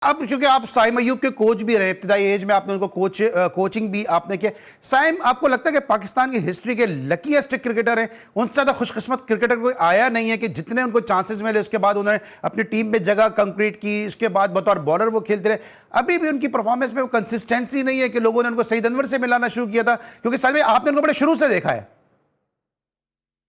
अब चूंकि आप साइम अयूब के कोच भी रहे, इब्तिदाई एज में आपने उनको कोचिंग भी आपने किया। साइम, आपको लगता है कि पाकिस्तान की हिस्ट्री के लकीएस्ट क्रिकेटर हैं, उनसे ज़्यादा खुशकिस्मत क्रिकेटर कोई आया नहीं है कि जितने उनको चांसेस मिले उसके बाद उन्होंने अपनी टीम में जगह कंक्रीट की, उसके बाद बतौर बॉलर वो खेलते रहे। अभी भी उनकी परफॉर्मेंस में वो कंसिस्टेंसी नहीं है कि लोगों ने उनको सईद अनवर से मिलाना शुरू किया था, क्योंकि साइम में आपने उनको बड़े शुरू से देखा है।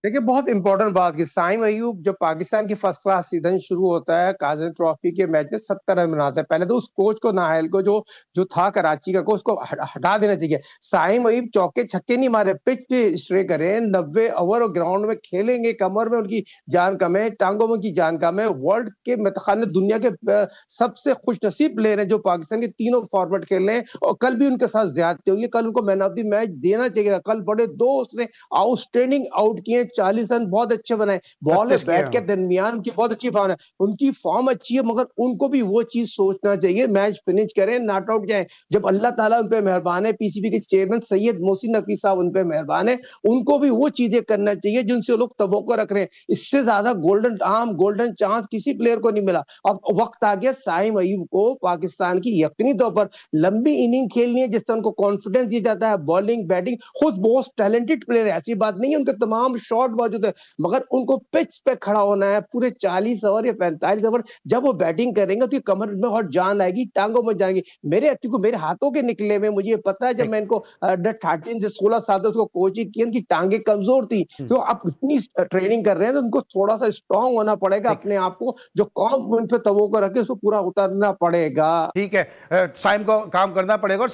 देखिए, बहुत इंपॉर्टेंट बात की साइम अयूब जब पाकिस्तान की फर्स्ट क्लास सीजन शुरू होता है, काज़िम ट्रॉफी के मैच में 70 रन बनाता है। पहले तो उस कोच को, नाहल को, जो जो था कराची का कोच, को हटा देना चाहिए। साइम अयूब चौके छक्के नहीं मारे, पिच पे स्ट्रे करें, 90 ओवर और ग्राउंड में खेलेंगे, कमर में उनकी जान कम है, टांगों में की जान कम है। वर्ल्ड के मतलब दुनिया के सबसे खुशनसीब प्लेयर हैं जो पाकिस्तान के तीनों फॉरवर्ड खेल रहे हैं, और कल भी उनके साथ ज्यादती हुई है। कल उनको मैन ऑफ द मैच देना चाहिए था। कल बड़े दो उसने आउटस्टैंडिंग आउट किए, 40 रन बहुत अच्छे बनाए, बॉल में बैट के दरमियान की बहुत अच्छी फॉर्म है, उनकी फॉर्म अच्छी है, मगर उनको भी वो चीज सोचना चाहिए, मैच फिनिश करें, नॉट आउट जाए। जब अल्लाह ताला उन पे मेहरबान है, पीसीबी के चेयरमैन सैयद मोहसिन नकवी साहब उन पे मेहरबान है, उनको भी वो चीजें करना चाहिए जिनसे लोग तवक्को रख रहे हैं। इससे ज्यादा गोल्डन चांस किसी प्लेयर को नहीं मिला। अब वक्त आ गया साइम अयूब को पाकिस्तान की यकीनी तौर पर लंबी इनिंग खेलनी है, जिससे उनको कॉन्फिडेंस दिया जाता है। बॉलिंग, बैटिंग, खुद बहुत टैलेंटेड प्लेयर है, ऐसी बात नहीं है, उनके तमाम शॉट मौजूद है, मगर उनको पिच पे खड़ा होना है पूरे 40 ओवर या 45 ओवर। जब वो बैटिंग करेंगे तो कमर में और जान आएगी, टांगों में जाएंगी। मेरे हाथों के निकले में मुझे पता है, जब मैं इनको 13 से 16 साल तक उसको कोचिंग की, उनकी टांगे कमजोर थी, तो आप इतनी ट्रेनिंग कर रहे हैं तो उनको थोड़ा सा स्ट्रांग होना पड़ेगा, अपने आप को जो कौम उन पे तवक्को रखे उसको पूरा उतारना पड़ेगा। ठीक है, साइम को काम करना पड़ेगा। और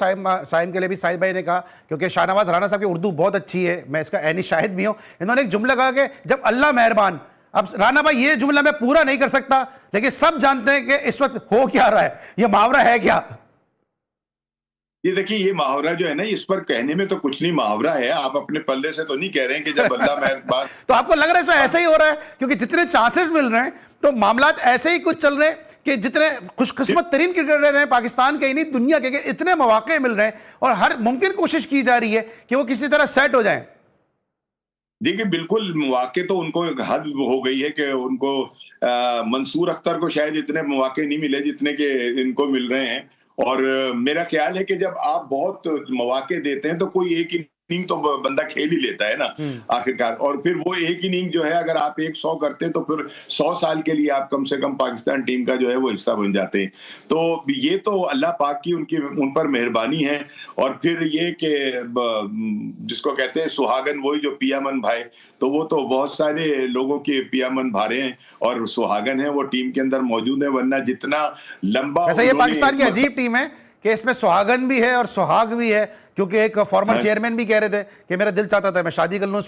साइम के लिए भी साहिद भाई ने कहा, क्योंकि शाहनवाज राणा साहब की उर्दू बहुत अच्छी है, मैं इसका ऐनी शाहिद भी हूं। इन्होंने एक जुमला कहा कि जब अल्लाह मेहरबान। अब राणा भाई, ये जुमला मैं पूरा नहीं कर सकता, लेकिन सब जानते हैं कि इस वक्त हो क्या रहा है, ये मुहावरा है क्या? ये देखिए, ये मुहावरा जो है ना, इस पर कहने में तो कुछ नहीं, मुहावरा है। आप अपने पल्ले से तो नहीं कह रहे हैं कि जब अल्लाह मेहरबान। तो आपको लग रहा है इसमें ऐसा ही हो रहा है? क्योंकि जितने चांसेस मिल रहे हैं तो मामलात ऐसे ही कुछ चल रहे हैं कि जितने खुशकिस्मत तरीन क्रिकेटर हैं पाकिस्तान के ही नहीं दुनिया के, इतने मौके मिल रहे हैं और हर मुमकिन कोशिश की जा रही है कि वो किसी तरह सेट हो जाएं। देखिए, बिल्कुल मौके तो उनको हद हो गई है कि उनको मंसूर अख्तर को शायद इतने मौके नहीं मिले जितने के इनको मिल रहे हैं। और मेरा ख्याल है कि जब आप बहुत मौके देते हैं तो कोई एक इनिंग तो बंदा खेल ही लेता है ना आखिरकार। और फिर वो एक इनिंग जो है, अगर आप 100 करते हैं तो फिर 100 साल के लिए आप कम से कम पाकिस्तान टीम का जो है वो हिस्सा बन जाते हैं। तो ये तो अल्लाह पाक की उन पर मेहरबानी है। और फिर ये कि जिसको कहते हैं सुहागन, वही जो पियामन भाई, तो वो तो बहुत सारे लोगों के पियामन भारे हैं और सुहागन है, वो टीम के अंदर मौजूद है। वरना जितना लंबा, वैसे ये पाकिस्तान की अजीब टीम है कि इसमें सुहागन भी है और सुहाग भी है, क्योंकि एक फॉर्मर चेयरमैन भी कह रहे थे कि मेरा दिल चाहता था मैं शादी कर लूं।